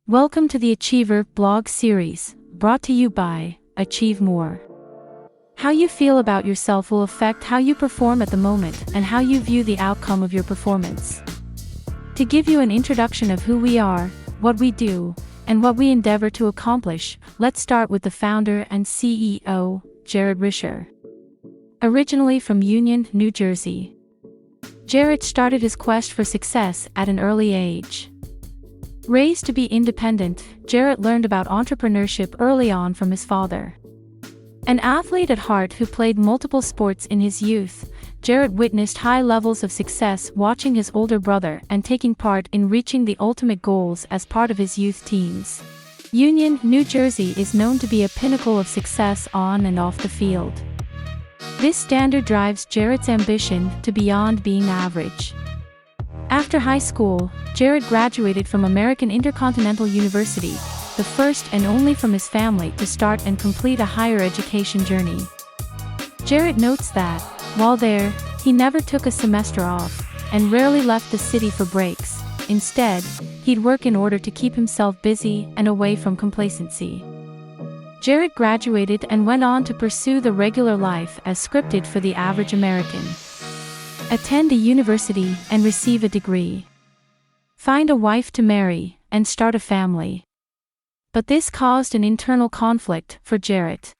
Welcome to the Achiever blog series, brought to you by Achieve More. How you feel about yourself will affect how you perform at the moment and how you view the outcome of your performance. To give you an introduction of who we are, what we do, and what we endeavor to accomplish, let's start with the founder and CEO, Jared Risher. Originally from Union, New Jersey, Jared started his quest for success at an early age. Raised to be independent, Jared learned about entrepreneurship early on from his father. An athlete at heart who played multiple sports in his youth, Jared witnessed high levels of success watching his older brother and taking part in reaching the ultimate goals as part of his youth teams. Union, New Jersey is known to be a pinnacle of success on and off the field. This standard drives Jared's ambition to beyond being average. After high school, Jared graduated from American Intercontinental University, the first and only from his family to start and complete a higher education journey. Jared notes that, while there, he never took a semester off, and rarely left the city for breaks. Instead, he'd work in order to keep himself busy and away from complacency. Jared graduated and went on to pursue the regular life as scripted for the average American. Attend a university and receive a degree. Find a wife to marry and start a family. But this caused an internal conflict for Jared.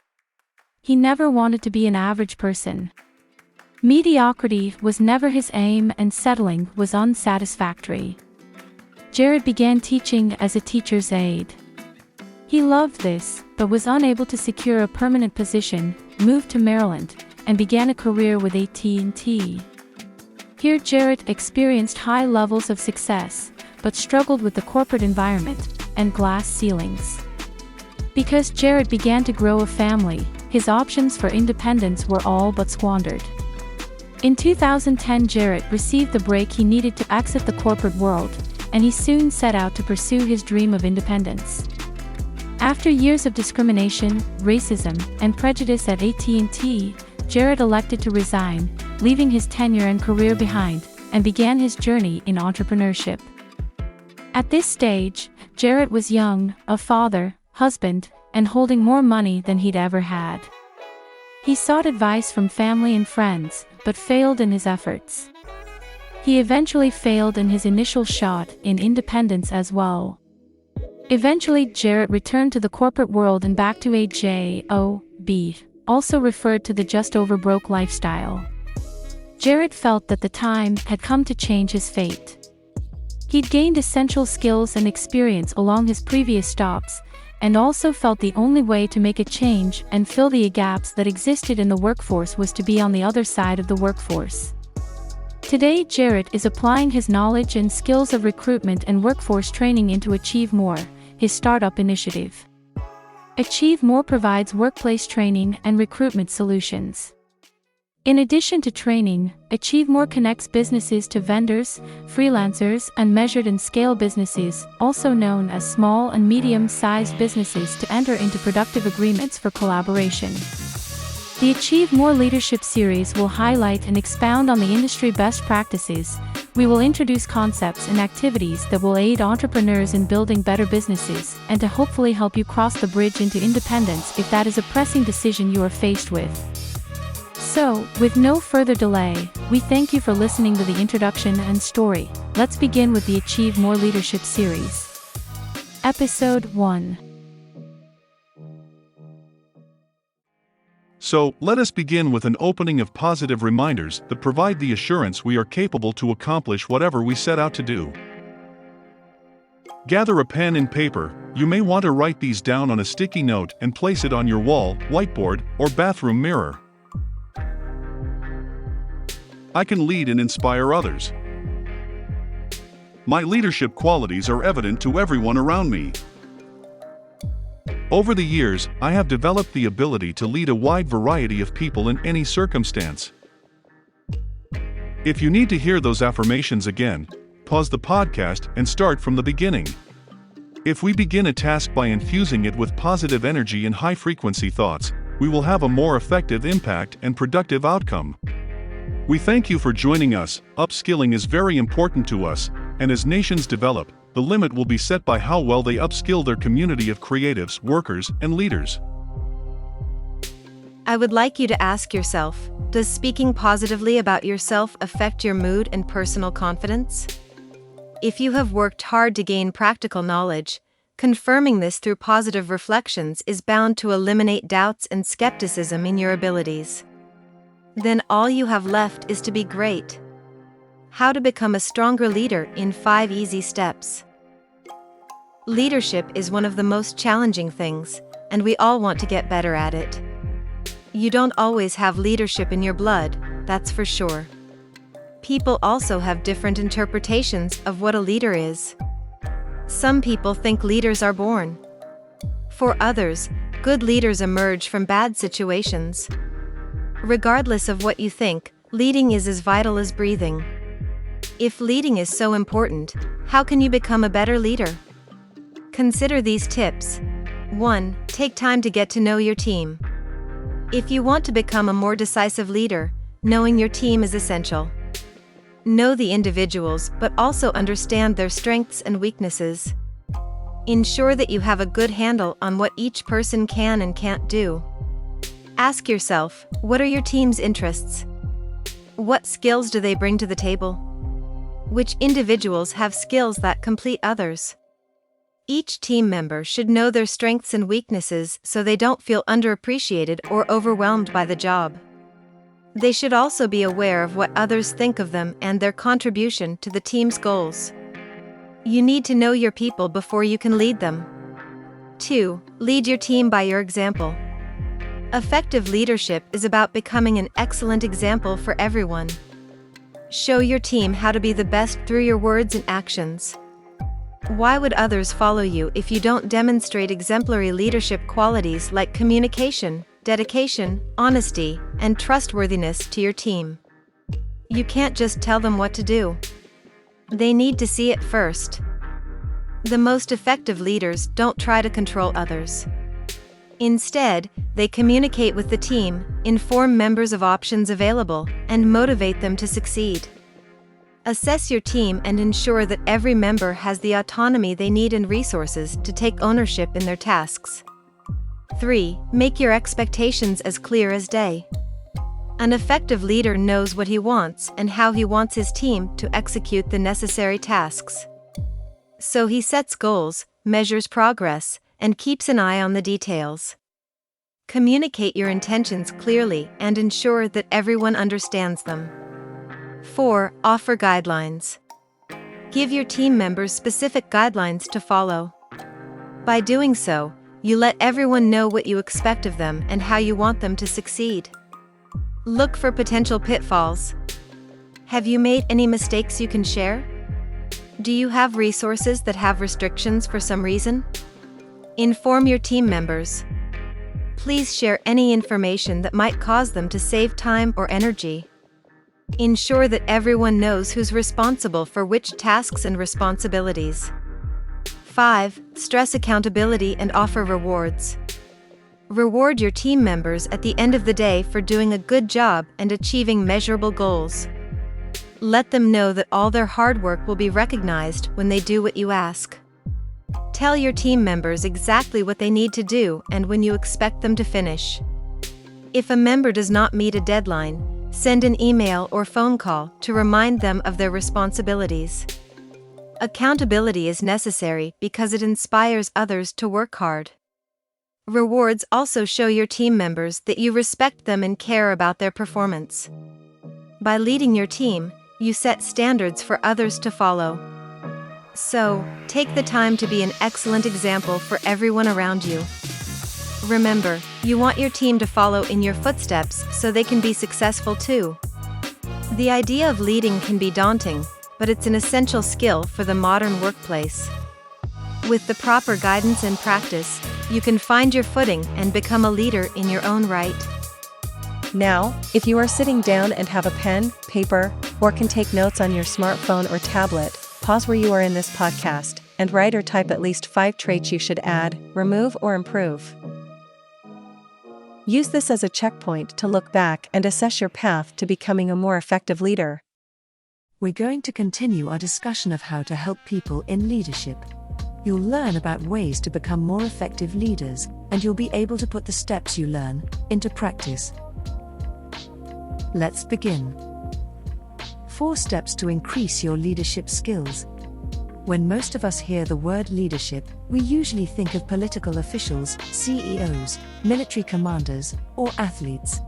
He never wanted to be an average person. Mediocrity was never his aim and settling was unsatisfactory. Jared began teaching as a teacher's aide. He loved this, but was unable to secure a permanent position, moved to Maryland, and began a career with AT&T. Here Jared experienced high levels of success, but struggled with the corporate environment and glass ceilings. Because Jared began to grow a family, his options for independence were all but squandered. In 2010, Jared received the break he needed to exit the corporate world, and he soon set out to pursue his dream of independence. After years of discrimination, racism, and prejudice at AT&T, Jared elected to resign, leaving his tenure and career behind, and began his journey in entrepreneurship. At this stage, Jared was young, a father, husband, and holding more money than he'd ever had. He sought advice from family and friends, but failed in his efforts. He eventually failed in his initial shot in independence as well. Eventually, Jared returned to the corporate world and back to a job, also referred to the just over broke lifestyle. Jared felt that the time had come to change his fate. He'd gained essential skills and experience along his previous stops, and also felt the only way to make a change and fill the gaps that existed in the workforce was to be on the other side of the workforce. Today, Jared is applying his knowledge and skills of recruitment and workforce training into Achieve More, his startup initiative. Achieve More provides workplace training and recruitment solutions. In addition to training, Achieve More connects businesses to vendors, freelancers, and measured and scale businesses, also known as small and medium-sized businesses, to enter into productive agreements for collaboration. The Achieve More Leadership Series will highlight and expound on the industry best practices. We will introduce concepts and activities that will aid entrepreneurs in building better businesses and to hopefully help you cross the bridge into independence if that is a pressing decision you are faced with. So, with no further delay, we thank you for listening to the introduction and story. Let's begin with the Achieve More Leadership Series. Episode 1. So, let us begin with an opening of positive reminders that provide the assurance we are capable to accomplish whatever we set out to do. Gather a pen and paper. You may want to write these down on a sticky note and place it on your wall, whiteboard, or bathroom mirror. I can lead and inspire others. My leadership qualities are evident to everyone around me. Over the years, I have developed the ability to lead a wide variety of people in any circumstance. If you need to hear those affirmations again, pause the podcast and start from the beginning. If we begin a task by infusing it with positive energy and high-frequency thoughts, we will have a more effective impact and productive outcome. We thank you for joining us. Upskilling is very important to us, and as nations develop, the limit will be set by how well they upskill their community of creatives, workers, and leaders. I would like you to ask yourself, does speaking positively about yourself affect your mood and personal confidence? If you have worked hard to gain practical knowledge, confirming this through positive reflections is bound to eliminate doubts and skepticism in your abilities. Then all you have left is to be great. How to become a stronger leader in 5 easy steps. Leadership is one of the most challenging things, and we all want to get better at it. You don't always have leadership in your blood, that's for sure. People also have different interpretations of what a leader is. Some people think leaders are born. For others, good leaders emerge from bad situations. Regardless of what you think, leading is as vital as breathing. If leading is so important, how can you become a better leader? Consider these tips. 1. Take time to get to know your team. If you want to become a more decisive leader, knowing your team is essential. Know the individuals, but also understand their strengths and weaknesses. Ensure that you have a good handle on what each person can and can't do. Ask yourself, what are your team's interests? What skills do they bring to the table? Which individuals have skills that complete others? Each team member should know their strengths and weaknesses so they don't feel underappreciated or overwhelmed by the job. They should also be aware of what others think of them and their contribution to the team's goals. You need to know your people before you can lead them. 2. Lead your team by your example. Effective leadership is about becoming an excellent example for everyone. Show your team how to be the best through your words and actions. Why would others follow you if you don't demonstrate exemplary leadership qualities like communication, dedication, honesty, and trustworthiness to your team? You can't just tell them what to do. They need to see it first. The most effective leaders don't try to control others. Instead, they communicate with the team, inform members of options available, and motivate them to succeed. Assess your team and ensure that every member has the autonomy they need and resources to take ownership in their tasks. 3. Make your expectations as clear as day. An effective leader knows what he wants and how he wants his team to execute the necessary tasks. So he sets goals, measures progress, and keeps an eye on the details. Communicate your intentions clearly and ensure that everyone understands them. 4. Offer guidelines. Give your team members specific guidelines to follow. By doing so, you let everyone know what you expect of them and how you want them to succeed. Look for potential pitfalls. Have you made any mistakes you can share? Do you have resources that have restrictions for some reason? Inform your team members. Please share any information that might cause them to save time or energy. Ensure that everyone knows who's responsible for which tasks and responsibilities. 5. Stress accountability and offer rewards. Reward your team members at the end of the day for doing a good job and achieving measurable goals. Let them know that all their hard work will be recognized when they do what you ask. Tell your team members exactly what they need to do and when you expect them to finish. If a member does not meet a deadline, send an email or phone call to remind them of their responsibilities. Accountability is necessary because it inspires others to work hard. Rewards also show your team members that you respect them and care about their performance. By leading your team, you set standards for others to follow. So, take the time to be an excellent example for everyone around you. Remember, you want your team to follow in your footsteps so they can be successful too. The idea of leading can be daunting, but it's an essential skill for the modern workplace. With the proper guidance and practice, you can find your footing and become a leader in your own right. Now, if you are sitting down and have a pen, paper, or can take notes on your smartphone or tablet, pause where you are in this podcast and write or type at least 5 traits you should add, remove, or improve. Use this as a checkpoint to look back and assess your path to becoming a more effective leader. We're going to continue our discussion of how to help people in leadership. You'll learn about ways to become more effective leaders, and you'll be able to put the steps you learn into practice. Let's begin. 4 steps to increase your leadership skills. When most of us hear the word leadership, we usually think of political officials, CEOs, military commanders, or athletes.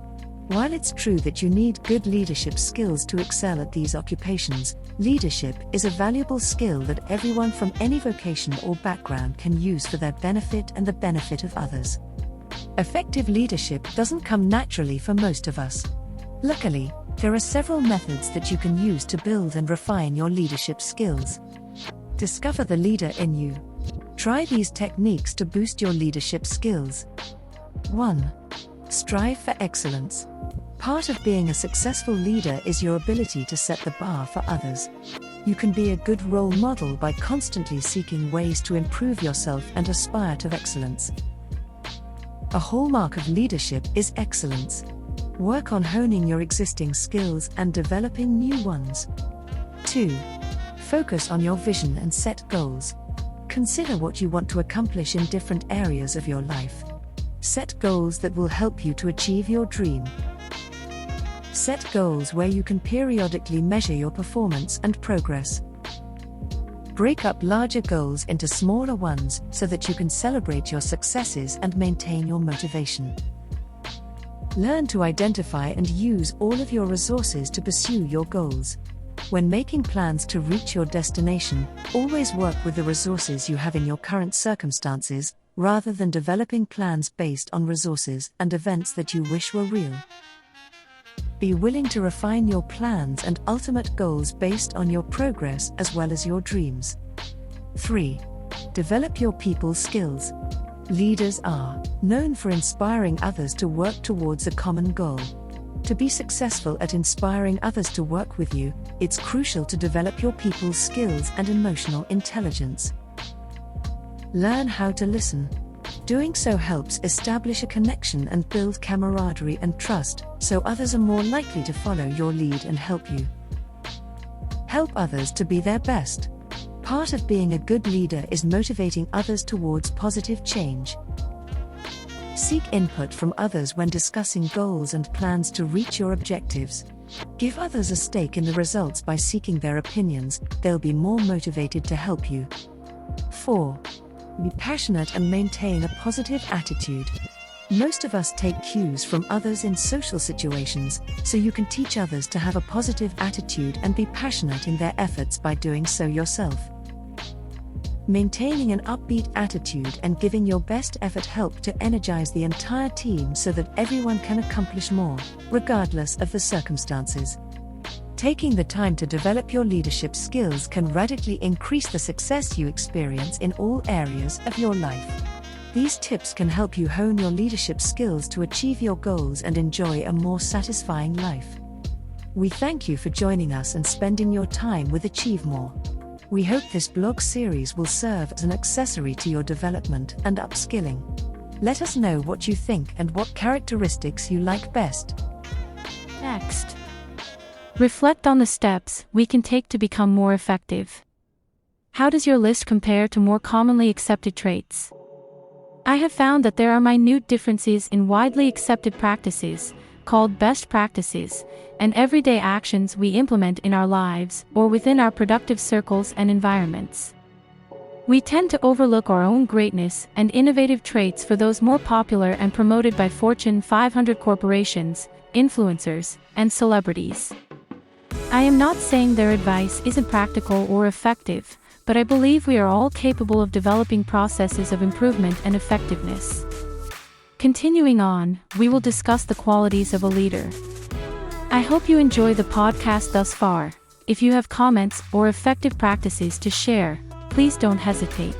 While it's true that you need good leadership skills to excel at these occupations, leadership is a valuable skill that everyone from any vocation or background can use for their benefit and the benefit of others. Effective leadership doesn't come naturally for most of us. Luckily, there are several methods that you can use to build and refine your leadership skills. Discover the leader in you. Try these techniques to boost your leadership skills. 1. Strive for excellence. Part of being a successful leader is your ability to set the bar for others. You can be a good role model by constantly seeking ways to improve yourself and aspire to excellence. A hallmark of leadership is excellence. Work on honing your existing skills and developing new ones. 2. Focus on your vision and set goals. Consider what you want to accomplish in different areas of your life. Set goals that will help you to achieve your dream. Set goals where you can periodically measure your performance and progress. Break up larger goals into smaller ones so that you can celebrate your successes and maintain your motivation. Learn to identify and use all of your resources to pursue your goals. When making plans to reach your destination, always work with the resources you have in your current circumstances, rather than developing plans based on resources and events that you wish were real. Be willing to refine your plans and ultimate goals based on your progress as well as your dreams. 3. Develop your people skills. Leaders are known for inspiring others to work towards a common goal. To be successful at inspiring others to work with you, it's crucial to develop your people's skills and emotional intelligence. Learn how to listen. Doing so helps establish a connection and build camaraderie and trust, so others are more likely to follow your lead and help you. Help others to be their best. Part of being a good leader is motivating others towards positive change. Seek input from others when discussing goals and plans to reach your objectives. Give others a stake in the results by seeking their opinions, they'll be more motivated to help you. 4. Be passionate and maintain a positive attitude. Most of us take cues from others in social situations, so you can teach others to have a positive attitude and be passionate in their efforts by doing so yourself. Maintaining an upbeat attitude and giving your best effort help to energize the entire team so that everyone can accomplish more, regardless of the circumstances. Taking the time to develop your leadership skills can radically increase the success you experience in all areas of your life. These tips can help you hone your leadership skills to achieve your goals and enjoy a more satisfying life. We thank you for joining us and spending your time with Achieve More. We hope this blog series will serve as an accessory to your development and upskilling. Let us know what you think and what characteristics you like best. Next, reflect on the steps we can take to become more effective. How does your list compare to more commonly accepted traits? I have found that there are minute differences in widely accepted practices, called best practices, and everyday actions we implement in our lives or within our productive circles and environments. We tend to overlook our own greatness and innovative traits for those more popular and promoted by Fortune 500 corporations, influencers, and celebrities. I am not saying their advice isn't practical or effective, but I believe we are all capable of developing processes of improvement and effectiveness. Continuing on, we will discuss the qualities of a leader. I hope you enjoy the podcast thus far. If you have comments or effective practices to share, please don't hesitate.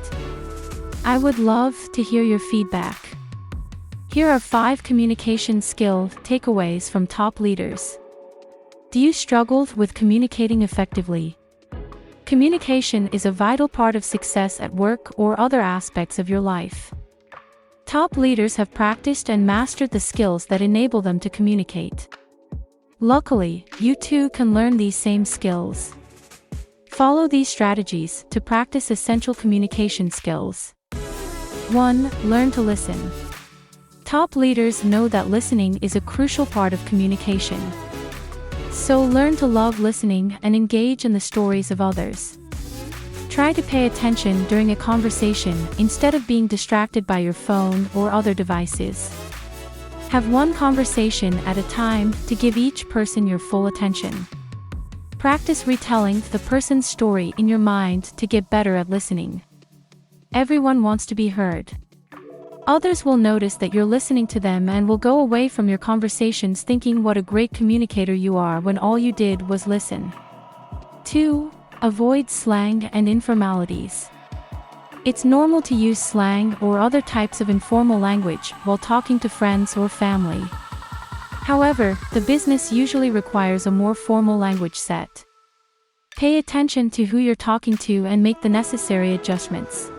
I would love to hear your feedback. Here are 5 communication skill takeaways from top leaders. Do you struggle with communicating effectively? Communication is a vital part of success at work or other aspects of your life. Top leaders have practiced and mastered the skills that enable them to communicate. Luckily, you too can learn these same skills. Follow these strategies to practice essential communication skills. 1. Learn to listen. Top leaders know that listening is a crucial part of communication. So learn to love listening and engage in the stories of others. Try to pay attention during a conversation instead of being distracted by your phone or other devices. Have one conversation at a time to give each person your full attention. Practice retelling the person's story in your mind to get better at listening. Everyone wants to be heard. Others will notice that you're listening to them and will go away from your conversations thinking what a great communicator you are when all you did was listen. 2. Avoid slang and informalities. It's normal to use slang or other types of informal language while talking to friends or family. However, the business usually requires a more formal language set. Pay attention to who you're talking to and make the necessary adjustments.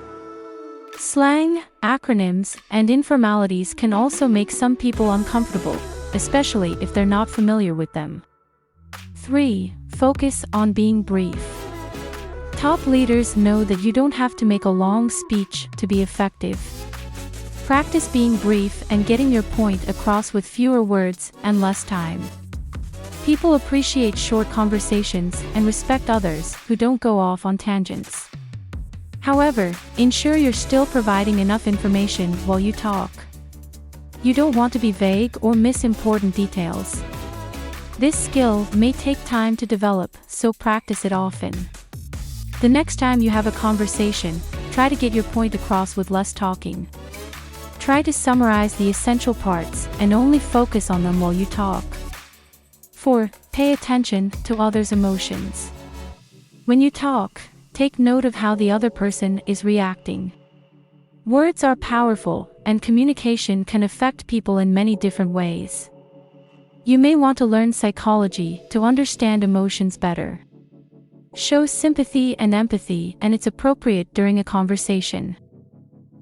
Slang, acronyms, and informalities can also make some people uncomfortable, especially if they're not familiar with them. 3. Focus on being brief. Top leaders know that you don't have to make a long speech to be effective. Practice being brief and getting your point across with fewer words and less time. People appreciate short conversations and respect others who don't go off on tangents. However, ensure you're still providing enough information while you talk. You don't want to be vague or miss important details. This skill may take time to develop, so practice it often. The next time you have a conversation, try to get your point across with less talking. Try to summarize the essential parts and only focus on them while you talk. 4. Pay attention to others' emotions. When you talk, take note of how the other person is reacting. Words are powerful, and communication can affect people in many different ways. You may want to learn psychology to understand emotions better. Show sympathy and empathy, and it's appropriate during a conversation.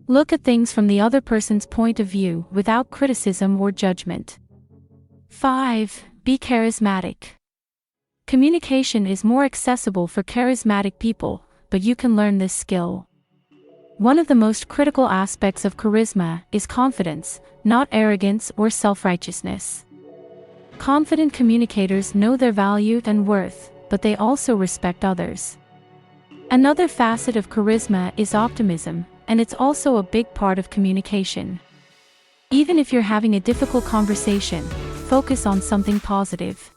Look at things from the other person's point of view without criticism or judgment. 5. Be charismatic. Communication is more accessible for charismatic people, but you can learn this skill. One of the most critical aspects of charisma is confidence, not arrogance or self-righteousness. Confident communicators know their value and worth, but they also respect others. Another facet of charisma is optimism, and it's also a big part of communication. Even if you're having a difficult conversation, focus on something positive.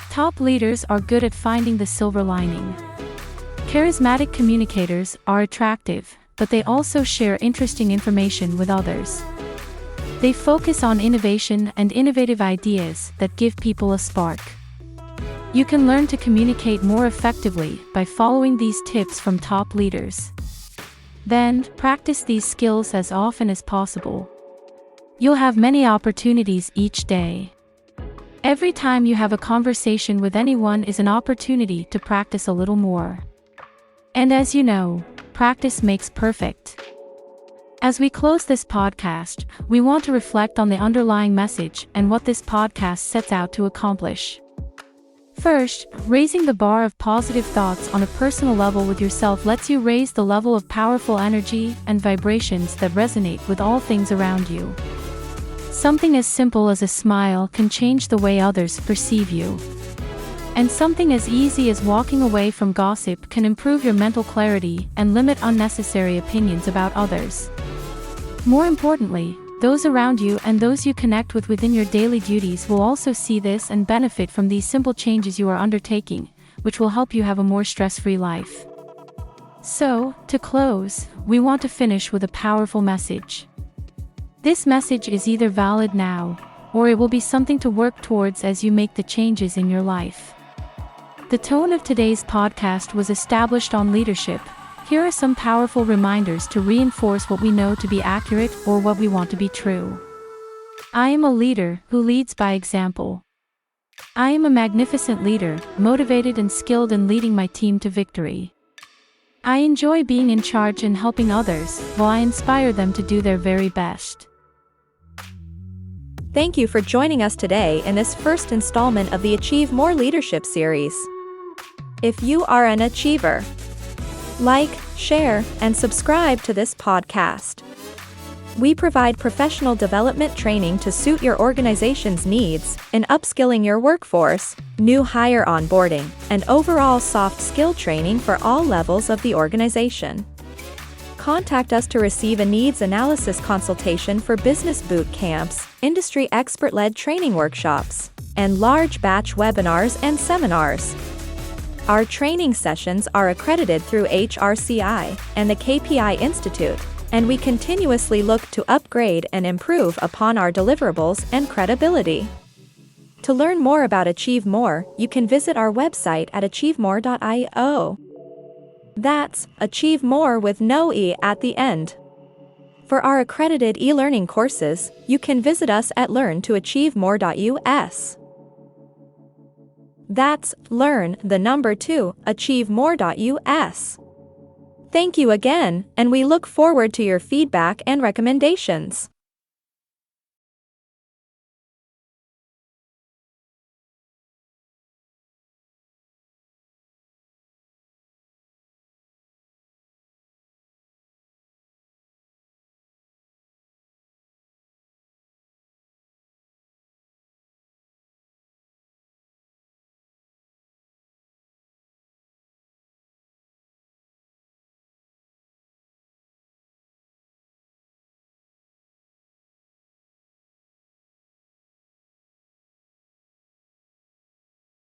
Top leaders are good at finding the silver lining. Charismatic communicators are attractive, but they also share interesting information with others. They focus on innovation and innovative ideas that give people a spark. You can learn to communicate more effectively by following these tips from top leaders. Then, practice these skills as often as possible. You'll have many opportunities each day. Every time you have a conversation with anyone is an opportunity to practice a little more. And as you know, practice makes perfect. As we close this podcast, we want to reflect on the underlying message and what this podcast sets out to accomplish. First, raising the bar of positive thoughts on a personal level with yourself lets you raise the level of powerful energy and vibrations that resonate with all things around you. Something as simple as a smile can change the way others perceive you. And something as easy as walking away from gossip can improve your mental clarity and limit unnecessary opinions about others. More importantly, those around you and those you connect with within your daily duties will also see this and benefit from these simple changes you are undertaking, which will help you have a more stress-free life. So, to close, we want to finish with a powerful message. This message is either valid now, or it will be something to work towards as you make the changes in your life. The tone of today's podcast was established on leadership. Here are some powerful reminders to reinforce what we know to be accurate or what we want to be true. I am a leader who leads by example. I am a magnificent leader, motivated and skilled in leading my team to victory. I enjoy being in charge and helping others, while I inspire them to do their very best. Thank you for joining us today in this first installment of the Achieve More Leadership series. if you are an achiever. Like, share, and subscribe to this podcast. We provide professional development training to suit your organization's needs in upskilling your workforce, new hire onboarding, and overall soft skill training for all levels of the organization. Contact us to receive a needs analysis consultation for business boot camps, industry expert-led training workshops, and large batch webinars and seminars. Our training sessions are accredited through HRCI and the KPI Institute, and we continuously look to upgrade and improve upon our deliverables and credibility. To learn more about Achieve More, you can visit our website at achievemore.io. That's Achieve More with no E at the end. For our accredited e-learning courses, you can visit us at learn2achievemore.us. That's learn2achievemore.us. Thank you again, and we look forward to your feedback and recommendations.